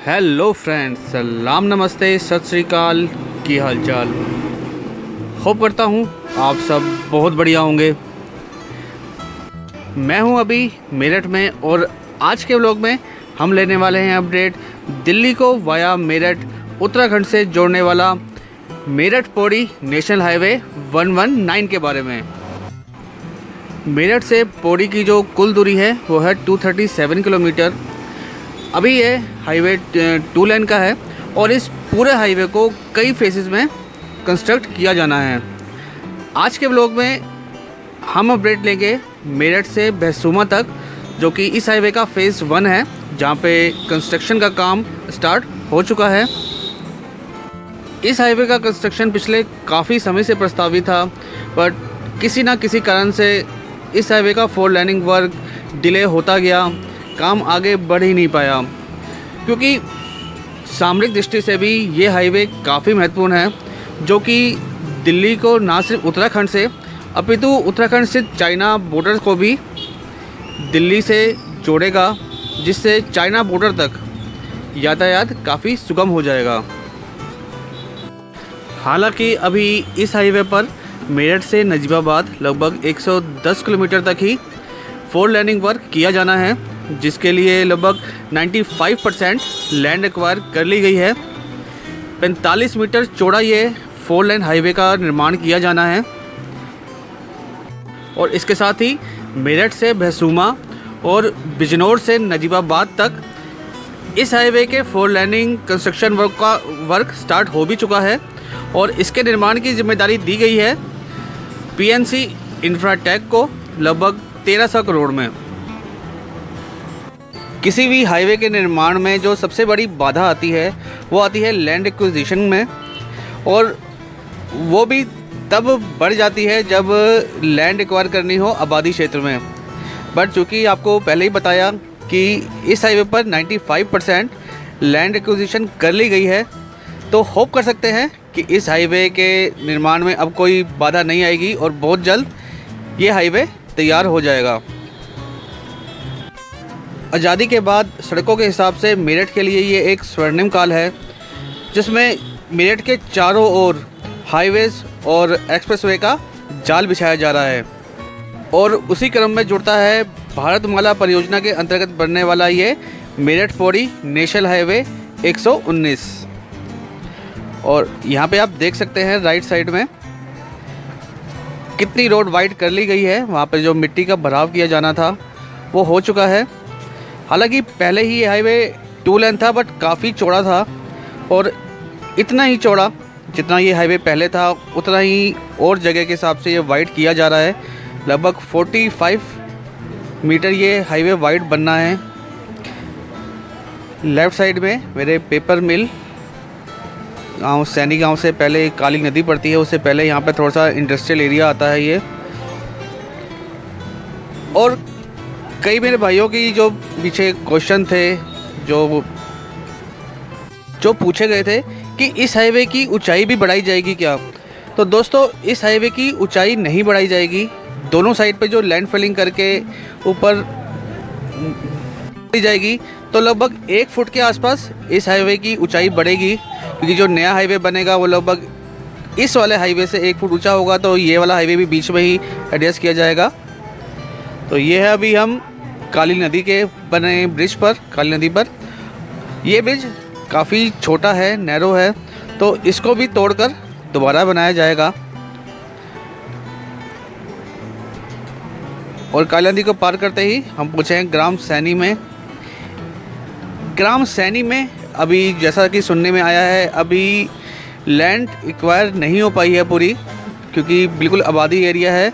Hello friends, सलाम नमस्ते सत श्री अकाल। की हाल चाल। होप करता हूँ आप सब बहुत बढ़िया होंगे। मैं हूँ अभी मेरठ में और आज के व्लॉग में हम लेने वाले हैं अपडेट दिल्ली को वाया मेरठ उत्तराखंड से जोड़ने वाला मेरठ पौड़ी नेशनल हाईवे 119 के बारे में। मेरठ से पौड़ी की जो कुल दूरी है वो है 237 किलोमीटर। अभी ये हाईवे 2 लेन का है और इस पूरे हाईवे को कई फेसेस में कंस्ट्रक्ट किया जाना है। आज के व्लॉग में हम अपडेट लेंगे मेरठ से भैंसुमा तक, जो कि इस हाईवे का फेज़ 1 है, जहाँ पे कंस्ट्रक्शन का काम स्टार्ट हो चुका है। इस हाईवे का कंस्ट्रक्शन पिछले काफ़ी समय से प्रस्तावित था, बट किसी ना किसी कारण से इस हाईवे का 4 लेनिंग वर्क डिले होता गया, काम आगे बढ़ ही नहीं पाया। क्योंकि सामरिक दृष्टि से भी ये हाईवे काफ़ी महत्वपूर्ण है, जो कि दिल्ली को ना सिर्फ उत्तराखंड से अपितु उत्तराखंड से चाइना बॉर्डर को भी दिल्ली से जोड़ेगा, जिससे चाइना बॉर्डर तक यातायात काफ़ी सुगम हो जाएगा। हालांकि अभी इस हाईवे पर मेरठ से नजीबाबाद लगभग 110 किलोमीटर तक ही 4 लेनिंग वर्क किया जाना है, जिसके लिए लगभग 95% लैंड एक्वायर कर ली गई है। 45 मीटर चौड़ा ये 4 लेन हाईवे का निर्माण किया जाना है और इसके साथ ही मेरठ से भैंसुमा और बिजनौर से नजीबाबाद तक इस हाईवे के 4 लेनिंग कंस्ट्रक्शन वर्क स्टार्ट हो भी चुका है और इसके निर्माण की जिम्मेदारी दी गई है पीएनसी इंफ्राटेक को लगभग 1300 करोड़ में। किसी भी हाईवे के निर्माण में जो सबसे बड़ी बाधा आती है वो आती है लैंड एक्विजिशन में, और वो भी तब बढ़ जाती है जब लैंड एक्वायर करनी हो आबादी क्षेत्र में। बट चूँकि आपको पहले ही बताया कि इस हाईवे पर 95% लैंड एक्विजिशन कर ली गई है, तो होप कर सकते हैं कि इस हाईवे के निर्माण में अब कोई बाधा नहीं आएगी और बहुत जल्द ये हाईवे तैयार हो जाएगा। आज़ादी के बाद सड़कों के हिसाब से मेरठ के लिए ये एक स्वर्णिम काल है, जिसमें मेरठ के चारों ओर हाईवेज़ और एक्सप्रेसवे का जाल बिछाया जा रहा है और उसी क्रम में जुड़ता है भारतमाला परियोजना के अंतर्गत बनने वाला ये मेरठ पौड़ी नेशनल हाईवे 119। और यहाँ पे आप देख सकते हैं राइट साइड में कितनी रोड वाइड कर ली गई है। वहाँ पे जो मिट्टी का भराव किया जाना था वो हो चुका है। हालांकि पहले ही ये हाईवे 2 लेन था, बट काफ़ी चौड़ा था और इतना ही चौड़ा जितना ये हाईवे पहले था उतना ही और जगह के हिसाब से ये वाइड किया जा रहा है। लगभग 45 मीटर ये हाईवे वाइड बनना है। लेफ़्ट साइड में मेरे पेपर मिल गांव सैनी गांव से पहले काली नदी पड़ती है, उससे पहले यहाँ पे थोड़ा सा इंडस्ट्रियल एरिया आता है ये। और कई मेरे भाइयों की जो पीछे क्वेश्चन थे जो पूछे गए थे कि इस हाईवे की ऊंचाई भी बढ़ाई जाएगी क्या, तो दोस्तों इस हाईवे की ऊंचाई नहीं बढ़ाई जाएगी। दोनों साइड पे जो लैंड फिलिंग करके ऊपर जाएगी तो लगभग 1 फुट के आसपास इस हाईवे की ऊंचाई बढ़ेगी, क्योंकि जो नया हाईवे बनेगा वो लगभग इस वाले हाईवे से 1 फुट ऊंचा होगा, तो ये वाला हाईवे भी बीच में ही एडजस्ट किया जाएगा। तो ये है अभी हम काली नदी के बने ब्रिज पर। काली नदी पर ये ब्रिज काफ़ी छोटा है, नैरो है, तो इसको भी तोड़कर दोबारा बनाया जाएगा। और काली नदी को पार करते ही हम पहुँचे हैं ग्राम सैनी में। ग्राम सैनी में अभी जैसा कि सुनने में आया है अभी लैंड एक्वायर नहीं हो पाई है पूरी, क्योंकि बिल्कुल आबादी एरिया है।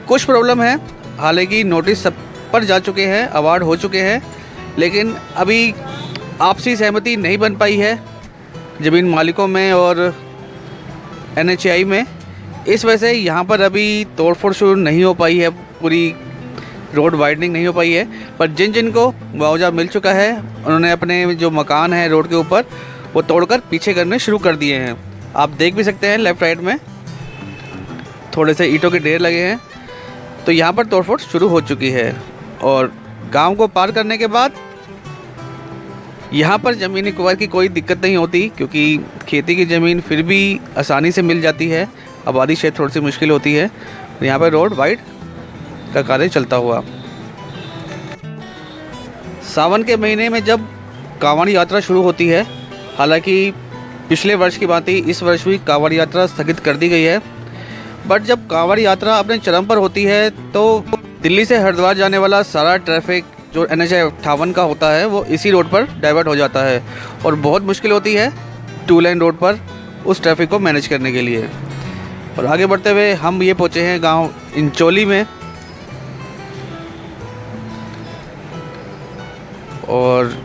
कुछ प्रॉब्लम है, हालांकि नोटिस सब पर जा चुके हैं, अवार्ड हो चुके हैं, लेकिन अभी आपसी सहमति नहीं बन पाई है ज़मीन मालिकों में और NHAI में। इस वजह से यहाँ पर अभी तोड़फोड़ शुरू नहीं हो पाई है, पूरी रोड वाइडनिंग नहीं हो पाई है। पर जिन को मुआवजा मिल चुका है उन्होंने अपने जो मकान हैं रोड के ऊपर वो तोड़कर पीछे करने शुरू कर दिए हैं। आप देख भी सकते हैं लेफ़्ट राइट में थोड़े से ईंटों के ढेर लगे हैं, तो यहाँ पर तोड़फोड़ शुरू हो चुकी है। और गांव को पार करने के बाद यहाँ पर ज़मीन एक्वायर की कोई दिक्कत नहीं होती, क्योंकि खेती की ज़मीन फिर भी आसानी से मिल जाती है। आबादी क्षेत्र थोड़ी सी मुश्किल होती है। यहाँ पर रोड वाइड का कार्य चलता हुआ। सावन के महीने में जब कांवड़ यात्रा शुरू होती है, हालांकि पिछले वर्ष की भांति इस वर्ष भी कांवड़ यात्रा स्थगित कर दी गई है, बट जब कांवड़ यात्रा अपने चरम पर होती है तो दिल्ली से हरिद्वार जाने वाला सारा ट्रैफिक जो NH 58 का होता है वो इसी रोड पर डाइवर्ट हो जाता है, और बहुत मुश्किल होती है 2 लेन रोड पर उस ट्रैफिक को मैनेज करने के लिए। और आगे बढ़ते हुए हम ये पहुँचे हैं गांव इंचोली में, और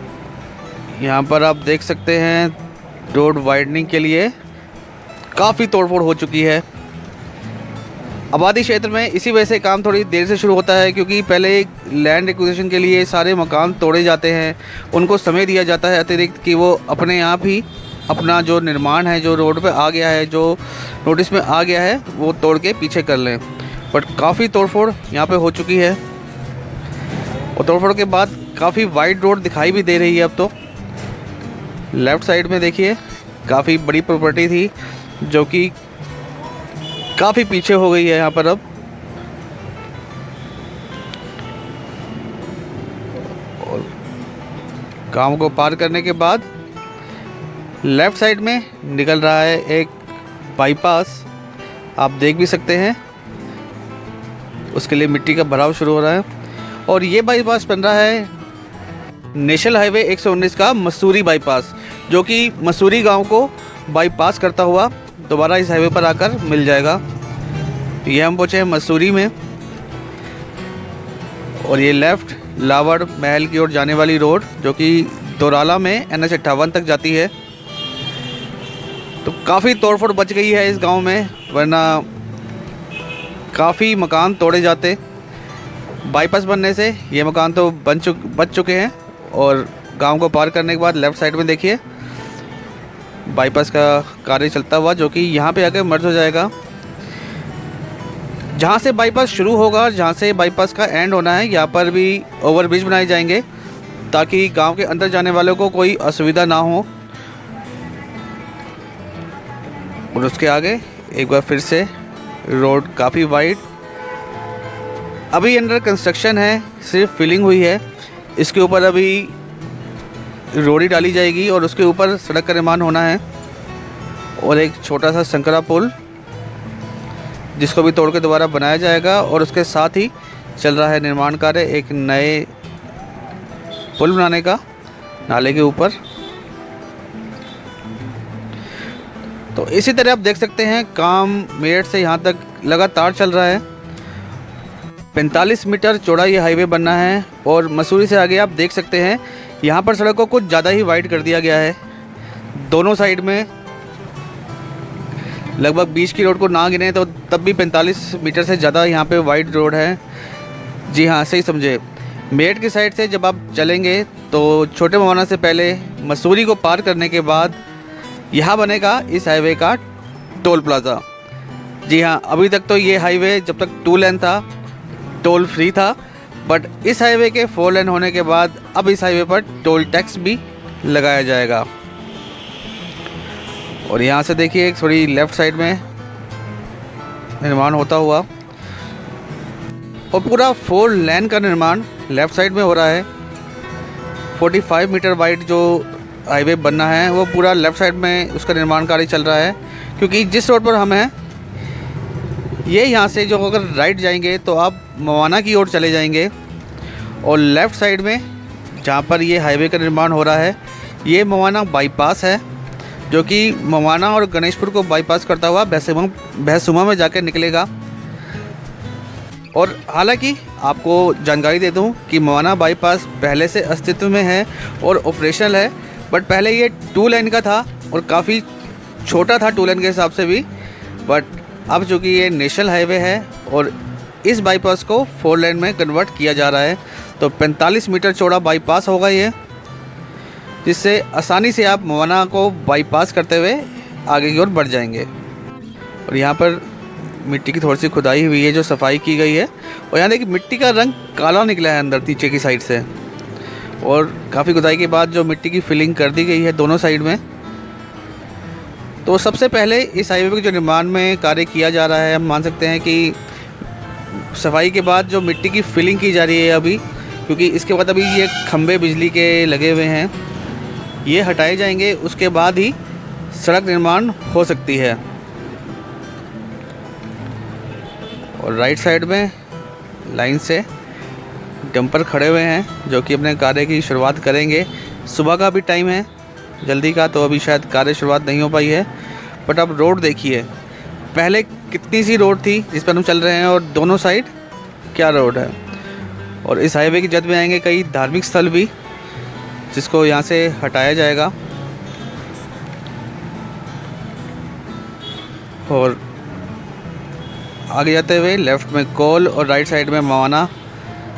यहाँ पर आप देख सकते हैं रोड वाइडनिंग के लिए काफ़ी तोड़फोड़ हो चुकी है। आबादी क्षेत्र में इसी वजह से काम थोड़ी देर से शुरू होता है, क्योंकि पहले लैंड एक्विजिशन के लिए सारे मकान तोड़े जाते हैं, उनको समय दिया जाता है अतिरिक्त कि वो अपने आप ही अपना जो निर्माण है, जो रोड पे आ गया है, जो नोटिस में आ गया है, वो तोड़ के पीछे कर लें। बट काफ़ी तोड़फोड़ यहाँ पे हो चुकी है, और तोड़फोड़ के बाद काफ़ी वाइड रोड दिखाई भी दे रही है। अब तो लेफ़्ट साइड में देखिए काफ़ी बड़ी प्रॉपर्टी थी जो कि काफ़ी पीछे हो गई है यहाँ पर अब। और गांव को पार करने के बाद लेफ़्ट साइड में निकल रहा है एक बाईपास, आप देख भी सकते हैं। उसके लिए मिट्टी का भराव शुरू हो रहा है, और ये बाईपास बन रहा है नेशनल हाईवे 119 का मसूरी बाईपास, जो कि मसूरी गांव को बाईपास करता हुआ दोबारा इस हाईवे पर आकर मिल जाएगा। ये हम पहुँचे हैं मसूरी में, और ये लेफ़्ट लावड़ महल की ओर जाने वाली रोड जो कि दोराला में NH 58 तक जाती है। तो काफ़ी तोड़फोड़ बच गई है इस गांव में, वरना काफ़ी मकान तोड़े जाते। बाईपास बनने से ये मकान तो बच चुके हैं, और गांव को पार करने के बाद लेफ़्ट साइड में देखिए बाईपास का कार्य चलता हुआ, जो कि यहाँ पे आकर मर्ज हो जाएगा। जहाँ से बाईपास शुरू होगा, जहाँ से बाईपास का एंड होना है, यहाँ पर भी ओवरब्रिज बनाए जाएंगे ताकि गांव के अंदर जाने वालों को कोई असुविधा ना हो। और उसके आगे एक बार फिर से रोड काफ़ी वाइड, अभी अंडर कंस्ट्रक्शन है, सिर्फ फिलिंग हुई है। इसके ऊपर अभी रोड़ी डाली जाएगी और उसके ऊपर सड़क का निर्माण होना है, और एक छोटा सा संकरा पुल जिसको भी तोड़ के दोबारा बनाया जाएगा। और उसके साथ ही चल रहा है निर्माण कार्य एक नए पुल बनाने का नाले के ऊपर। तो इसी तरह आप देख सकते हैं काम मेरठ से यहाँ तक लगातार चल रहा है। 45 मीटर चौड़ा ये हाईवे बनना है, और मसूरी से आगे आप देख सकते हैं यहाँ पर सड़क को कुछ ज़्यादा ही वाइड कर दिया गया है। दोनों साइड में लगभग 20 की रोड को ना गिने तो तब भी 45 मीटर से ज़्यादा यहाँ पे वाइड रोड है। जी हाँ, सही समझे। मेरठ की साइड से जब आप चलेंगे तो छोटे मवाना से पहले मसूरी को पार करने के बाद यहाँ बनेगा इस हाईवे का टोल प्लाज़ा। जी हाँ, अभी तक तो ये हाईवे जब तक 2 लेन था टोल फ्री था, बट इस हाईवे के 4 लेन होने के बाद अब इस हाईवे पर टोल टैक्स भी लगाया जाएगा। और यहाँ से देखिए एक थोड़ी लेफ़्ट साइड में निर्माण होता हुआ, और पूरा 4 लेन का निर्माण लेफ़्ट साइड में हो रहा है। 45 मीटर वाइड जो हाईवे बनना है वो पूरा लेफ़्ट साइड में उसका निर्माण कार्य चल रहा है, क्योंकि जिस रोड पर हम हैं ये यहाँ से जो अगर राइट जाएंगे तो आप मवाना की ओर चले जाएंगे, और लेफ़्ट साइड में जहाँ पर ये हाईवे का निर्माण हो रहा है ये मवाना बाईपास है, जो कि मवाना और गणेशपुर को बाईपास करता हुआ भैंसुमा में जाकर निकलेगा। और हालांकि आपको जानकारी दे दूं कि मवाना बाईपास पहले से अस्तित्व में है और ऑपरेशनल है, बट पहले ये 2 लेन का था और काफ़ी छोटा था 2 लेन के हिसाब से भी। बट अब चूँकि ये नेशनल हाईवे है और इस बाईपास को 4 लेन में कन्वर्ट किया जा रहा है, तो 45 मीटर चौड़ा बाईपास होगा ये, जिससे आसानी से आप मवाना को बाईपास करते हुए आगे की ओर बढ़ जाएंगे। और यहाँ पर मिट्टी की थोड़ी सी खुदाई हुई है जो सफाई की गई है, और यहाँ देखिए मिट्टी का रंग काला निकला है अंदर नीचे की साइड से। और काफ़ी खुदाई के बाद जो मिट्टी की फिलिंग कर दी गई है दोनों साइड में। तो सबसे पहले इस हाईवे के जो निर्माण में कार्य किया जा रहा है, हम मान सकते हैं कि सफाई के बाद जो मिट्टी की फिलिंग की जा रही है अभी, क्योंकि इसके बाद अभी ये खंभे बिजली के लगे हुए हैं, ये हटाए जाएंगे, उसके बाद ही सड़क निर्माण हो सकती है। और राइट साइड में लाइन से डंपर खड़े हुए हैं जो कि अपने कार्य की शुरुआत करेंगे। सुबह का भी टाइम है जल्दी का, तो अभी शायद कार्य शुरुआत नहीं हो पाई है। बट अब रोड देखिए, पहले कितनी सी रोड थी जिस पर हम चल रहे हैं और दोनों साइड क्या रोड है। और इस हाईवे की जद में आएंगे कई धार्मिक स्थल भी, जिसको यहाँ से हटाया जाएगा। और आगे जाते हुए लेफ़्ट में कोल और राइट साइड में मवाना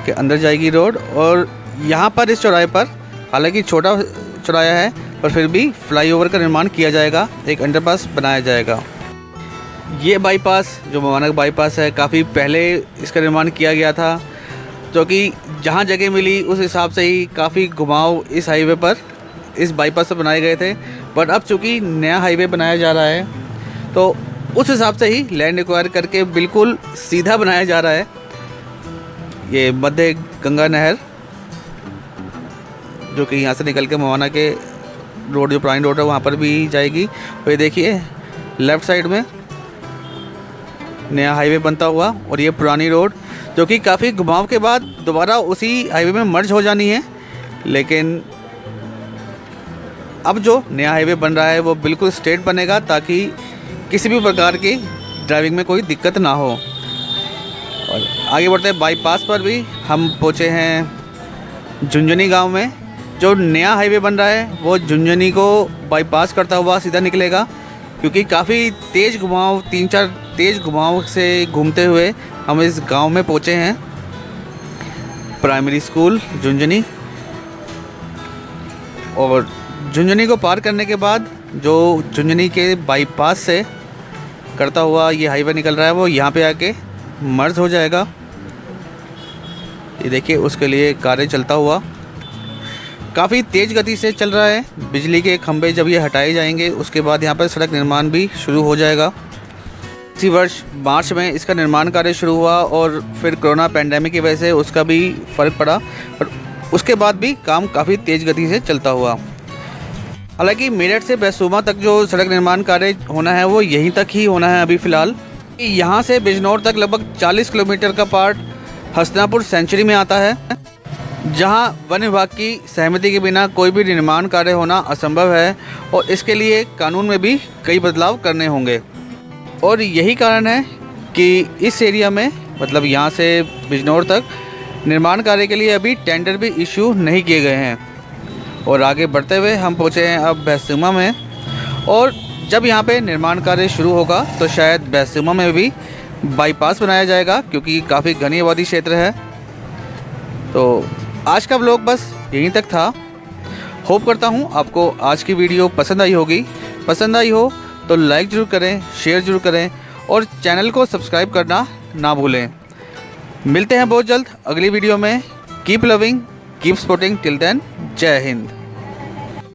के अंदर जाएगी रोड। और यहाँ पर इस चौराहे पर, हालांकि छोटा चौराहा है, पर फिर भी फ्लाईओवर का निर्माण किया जाएगा, एक अंडरपास बनाया जाएगा। ये बाईपास जो मवाना का बाईपास है, काफ़ी पहले इसका निर्माण किया गया था, जो कि जहाँ जगह मिली उस हिसाब से ही काफ़ी घुमाव इस हाईवे पर, इस बाईपास पर बनाए गए थे। बट अब चूँकि नया हाईवे बनाया जा रहा है, तो उस हिसाब से ही लैंड एक्वायर करके बिल्कुल सीधा बनाया जा रहा है। ये मध्य गंगा नहर जो कि यहाँ से निकल के मवाना के रोड, जो पुरानी रोड है, वहाँ पर भी जाएगी। और ये देखिए लेफ़्ट साइड में नया हाईवे बनता हुआ, और ये पुरानी रोड जो कि काफ़ी घुमाव के बाद दोबारा उसी हाईवे में मर्ज हो जानी है। लेकिन अब जो नया हाईवे बन रहा है वो बिल्कुल स्ट्रेट बनेगा, ताकि किसी भी प्रकार की ड्राइविंग में कोई दिक्कत ना हो। और आगे बढ़ते हैं, बाईपास पर भी हम पहुँचे हैं झुंझुनी गांव में। जो नया हाईवे बन रहा है वो झुंझुनी को बाईपास करता हुआ सीधा निकलेगा, क्योंकि काफ़ी तेज़ घुमाव, 3-4 तेज़ घुमाव से घूमते हुए हम इस गांव में पहुँचे हैं। Primary school Jhunjhuni. और झुंझुनी को पार करने के बाद जो झुंझुनी के बाईपास से करता हुआ ये हाईवे निकल रहा है, वो यहाँ पे आके मर्ज हो जाएगा। ये देखिए, उसके लिए कार्य चलता हुआ काफ़ी तेज़ गति से चल रहा है। बिजली के खंभे जब ये हटाए जाएंगे, उसके बाद यहाँ पर सड़क निर्माण भी शुरू हो जाएगा। इसी वर्ष मार्च में इसका निर्माण कार्य शुरू हुआ, और फिर कोरोना पैंडेमिक की वजह से उसका भी फ़र्क पड़ा, पर उसके बाद भी काम काफ़ी तेज़ गति से चलता हुआ। हालांकि मेरठ से बैसूमा तक जो सड़क निर्माण कार्य होना है वो यहीं तक ही होना है अभी फ़िलहाल। यहाँ से बिजनौर तक लगभग 40 किलोमीटर का पार्ट हसनापुर सेंचुरी में आता है, जहाँ वन विभाग की सहमति के बिना कोई भी निर्माण कार्य होना असंभव है, और इसके लिए कानून में भी कई बदलाव करने होंगे। और यही कारण है कि इस एरिया में, मतलब यहाँ से बिजनौर तक, निर्माण कार्य के लिए अभी टेंडर भी इशू नहीं किए गए हैं। और आगे बढ़ते हुए हम पहुँचे हैं अब बैसूमा में, और जब यहाँ पे निर्माण कार्य शुरू होगा तो शायद बैसूमा में भी बाईपास बनाया जाएगा, क्योंकि काफ़ी घनी आबादी क्षेत्र है। तो आज का व्लॉग बस यहीं तक था। होप करता हूँ आपको आज की वीडियो पसंद आई होगी। पसंद आई हो तो लाइक ज़रूर करें, शेयर ज़रूर करें, और चैनल को सब्सक्राइब करना ना भूलें। मिलते हैं बहुत जल्द अगली वीडियो में। Keep loving, keep supporting, till then, जय हिंद।